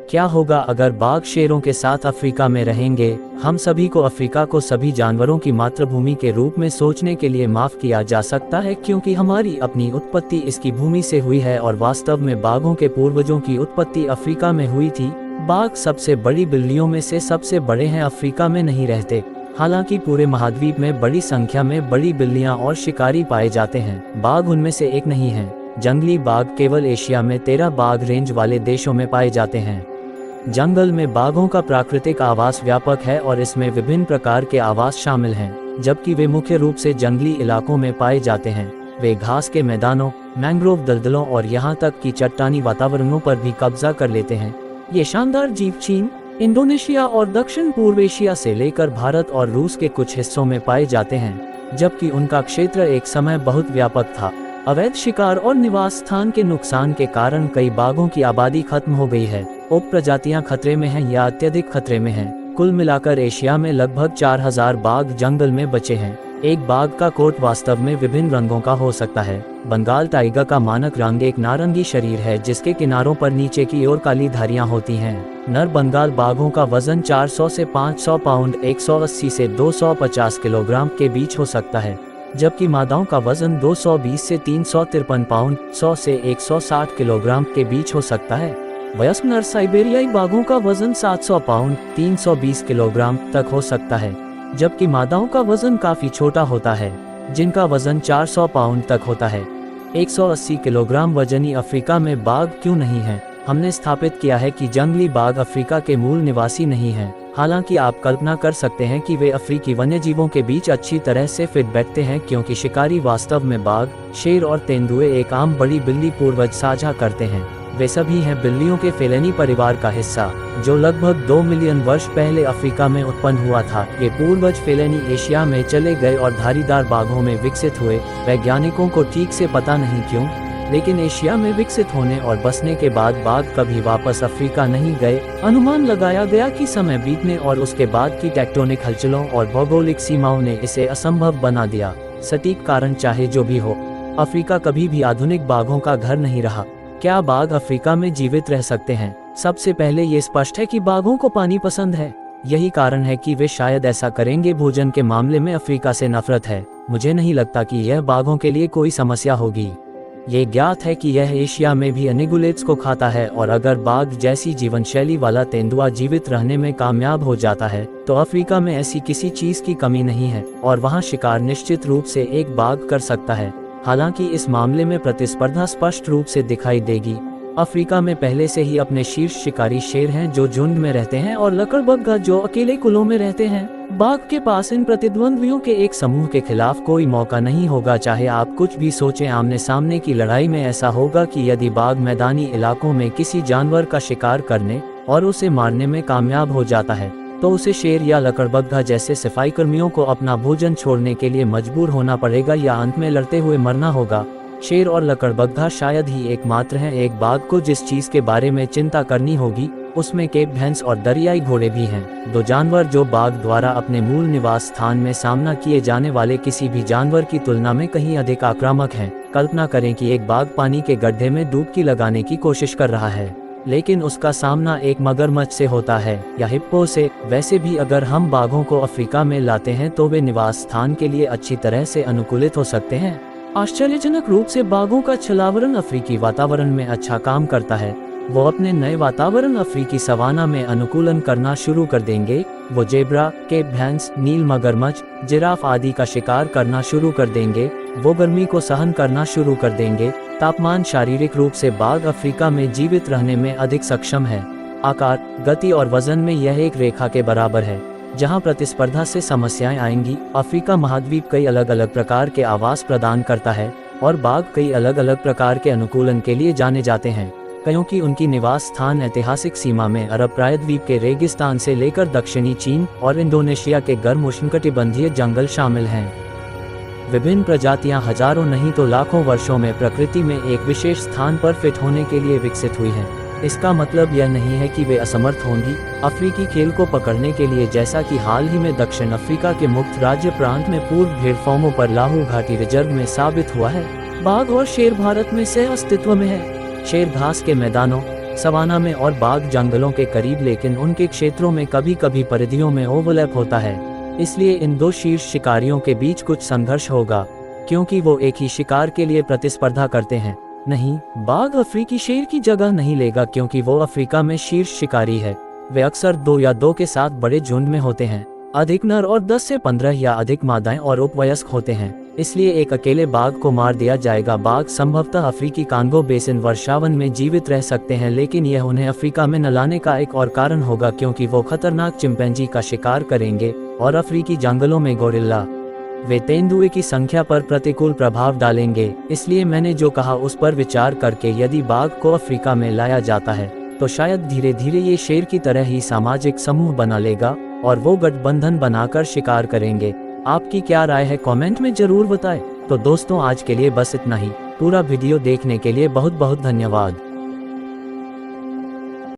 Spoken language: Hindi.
क्या होगा अगर बाघ शेरों के साथ अफ्रीका में रहेंगे? हम सभी को अफ्रीका को सभी जानवरों की मातृभूमि के रूप में सोचने के लिए माफ किया जा सकता है, क्योंकि हमारी अपनी उत्पत्ति इसकी भूमि से हुई है और वास्तव में बाघों के पूर्वजों की उत्पत्ति अफ्रीका में हुई थी। बाघ सबसे बड़ी बिल्लियों में से सबसे बड़े हैं, अफ्रीका में नहीं रहते। हालांकि पूरे महाद्वीप में बड़ी संख्या में बड़ी बिल्लियां और शिकारी पाए जाते हैं, बाघ उनमें से एक नहीं है। जंगली बाघ केवल एशिया में 13 बाघ रेंज वाले देशों में पाए जाते हैं। जंगल में बाघों का प्राकृतिक आवास व्यापक है और इसमें विभिन्न प्रकार के आवास शामिल हैं, जबकि वे मुख्य रूप से जंगली इलाकों में पाए जाते हैं। वे घास के मैदानों, मैंग्रोव दलदलों और यहाँ तक कि चट्टानी वातावरणों पर भी कब्जा कर लेते हैं। ये शानदार जीव चीन, इंडोनेशिया और दक्षिण पूर्व एशिया से लेकर भारत और रूस के कुछ हिस्सों में पाए जाते हैं, जबकि उनका क्षेत्र एक समय बहुत व्यापक था। अवैध शिकार और निवास स्थान के नुकसान के कारण कई बाघों की आबादी खत्म हो गई है। उप प्रजातियां खतरे में हैं या अत्यधिक खतरे में हैं। कुल मिलाकर एशिया में लगभग 4000 बाघ जंगल में बचे हैं। एक बाघ का कोट वास्तव में विभिन्न रंगों का हो सकता है। बंगाल टाइगर का मानक रंग एक नारंगी शरीर है, जिसके किनारों पर नीचे की ओर काली धारियां होती हैं। नर बंगाल बाघों का वजन 400 से 500 पाउंड 180 से 250 किलोग्राम के बीच हो सकता है, जबकि मादाओं का वजन 220 से 353 पाउंड 100 से 160 किलोग्राम के बीच हो सकता है। वयस्क नर साइबेरियाई बाघों का वजन 700 पाउंड 320 किलोग्राम तक हो सकता है, जबकि मादाओं का वजन काफी छोटा होता है, जिनका वजन 400 पाउंड तक होता है। 180 किलोग्राम वजनी अफ्रीका में बाघ क्यों नहीं है? हमने स्थापित किया है कि जंगली बाघ अफ्रीका के मूल निवासी नहीं हैं। हालांकि आप कल्पना कर सकते हैं कि वे अफ्रीकी वन्यजीवों के बीच अच्छी तरह से फिट बैठते हैं, क्योंकि शिकारी वास्तव में बाघ, शेर और तेंदुए एक आम बड़ी बिल्ली पूर्वज साझा करते हैं। वे सभी हैं बिल्लियों के फेलिनी परिवार का हिस्सा, जो लगभग 2 मिलियन वर्ष पहले अफ्रीका में उत्पन्न हुआ था। ये पूर्वज फेलिनी एशिया में चले गए और धारीदार बाघों में विकसित हुए। वैज्ञानिकों को ठीक से पता नहीं क्यों, लेकिन एशिया में विकसित होने और बसने के बाद बाघ कभी वापस अफ्रीका नहीं गए। अनुमान लगाया गया कि समय बीतने और उसके बाद की टेक्टोनिक हलचलों और भौगोलिक सीमाओं ने इसे असंभव बना दिया। सटीक कारण चाहे जो भी हो, अफ्रीका कभी भी आधुनिक बाघों का घर नहीं रहा। क्या बाघ अफ्रीका में जीवित रह सकते हैं? सबसे पहले ये स्पष्ट है कि बाघों को पानी पसंद है। यही कारण है कि वे शायद ऐसा करेंगे। भोजन के मामले में अफ्रीका से नफरत है। मुझे नहीं लगता कि यह बाघों के लिए कोई समस्या होगी। ये ज्ञात है कि यह एशिया में भी अनिगुलेट्स को खाता है, और अगर बाघ जैसी जीवन शैली वाला तेंदुआ जीवित रहने में कामयाब हो जाता है, तो अफ्रीका में ऐसी किसी चीज की कमी नहीं है और वहां शिकार निश्चित रूप से एक बाघ कर सकता है। हालांकि इस मामले में प्रतिस्पर्धा स्पष्ट रूप से दिखाई देगी। अफ्रीका में पहले से ही अपने शीर्ष शिकारी शेर हैं जो झुंड में रहते हैं, और लकड़बग्घा जो अकेले कुलों में रहते हैं। बाघ के पास इन प्रतिद्वंद्वियों के एक समूह के खिलाफ कोई मौका नहीं होगा, चाहे आप कुछ भी सोचें। आमने सामने की लड़ाई में ऐसा होगा कि यदि बाघ मैदानी इलाकों में किसी जानवर का शिकार करने और उसे मारने में कामयाब हो जाता है, तो उसे शेर या लकड़बग्घा जैसे सफाई कर्मियों को अपना भोजन छोड़ने के लिए मजबूर होना पड़ेगा या अंत में लड़ते हुए मरना होगा। शेर और लकड़बग्घा शायद ही एकमात्र हैं। एक बाघ को जिस चीज के बारे में चिंता करनी होगी, उसमें केप भैंस और दरियाई घोड़े भी हैं। दो जानवर जो बाघ द्वारा अपने मूल निवास स्थान में सामना किए जाने वाले किसी भी जानवर की तुलना में कहीं अधिक आक्रामक हैं। कल्पना करें कि एक बाघ पानी के गड्ढे में डुबकी लगाने की कोशिश कर रहा है, लेकिन उसका सामना एक मगरमच्छ से होता है या हिप्पो से। वैसे भी अगर हम बाघों को अफ्रीका में लाते हैं तो वे निवास स्थान के लिए अच्छी तरह से अनुकूलित हो सकते हैं। आश्चर्यजनक रूप से बाघों का छलावरण अफ्रीकी वातावरण में अच्छा काम करता है। वो अपने नए वातावरण अफ्रीकी सवाना में अनुकूलन करना शुरू कर देंगे। वो जेब्रा, केप भैंस, नील मगरमच्छ, जिराफ आदि का शिकार करना शुरू कर देंगे। वो गर्मी को सहन करना शुरू कर देंगे। तापमान शारीरिक रूप से बाघ अफ्रीका में जीवित रहने में अधिक सक्षम है। आकार, गति और वजन में यह एक रेखा के बराबर है। जहां प्रतिस्पर्धा से समस्याएं आएंगी। अफ्रीका महाद्वीप कई अलग अलग प्रकार के आवास प्रदान करता है, और बाघ कई अलग अलग प्रकार के अनुकूलन के लिए जाने जाते हैं, क्योंकि उनकी निवास स्थान ऐतिहासिक सीमा में अरब प्रायद्वीप के रेगिस्तान से लेकर दक्षिणी चीन और इंडोनेशिया के गर्म उष्णकटिबंधीय जंगल शामिल हैं। विभिन्न प्रजातियां हजारों नहीं तो लाखों वर्षों में प्रकृति में एक विशेष स्थान पर फिट होने के लिए विकसित हुई हैं। इसका मतलब यह नहीं है कि वे असमर्थ होंगी अफ्रीकी खेल को पकड़ने के लिए, जैसा कि हाल ही में दक्षिण अफ्रीका के मुक्त राज्य प्रांत में पूर्व भेड़ फॉर्मों पर लाहू घाटी रिजर्व में साबित हुआ है। बाघ और शेर भारत में सह अस्तित्व में है। शेर घास के मैदानों, सवाना में और बाघ जंगलों के करीब, लेकिन उनके क्षेत्रों में कभी कभी परिधियों में ओवरलैप होता है। इसलिए इन दो शीर्ष शिकारियों के बीच कुछ संघर्ष होगा, क्योंकि वो एक ही शिकार के लिए प्रतिस्पर्धा करते हैं। नहीं, बाघ अफ्रीकी शेर की जगह नहीं लेगा, क्योंकि वो अफ्रीका में शीर्ष शिकारी है। वे अक्सर 2 या 2 के साथ बड़े झुंड में होते हैं। अधिक नर और 10 से 15 या अधिक मादाएं और उपवयस्क होते हैं, इसलिए एक अकेले बाघ को मार दिया जाएगा। बाघ संभवतः अफ्रीकी कांगो बेसिन वर्षावन में जीवित रह सकते हैं, लेकिन यह उन्हें अफ्रीका में न लाने का एक और कारण होगा, क्योंकि वो खतरनाक चिंपैंजी का शिकार करेंगे और अफ्रीकी जंगलों में गोरिल्ला वे तेंदुए की संख्या पर प्रतिकूल प्रभाव डालेंगे। इसलिए मैंने जो कहा उस पर विचार करके यदि बाघ को अफ्रीका में लाया जाता है तो शायद धीरे धीरे ये शेर की तरह ही सामाजिक समूह बना लेगा और वो गठबंधन बनाकर शिकार करेंगे। आपकी क्या राय है, कमेंट में जरूर बताएं। तो दोस्तों, आज के लिए बस इतना ही। पूरा वीडियो देखने के लिए बहुत बहुत धन्यवाद।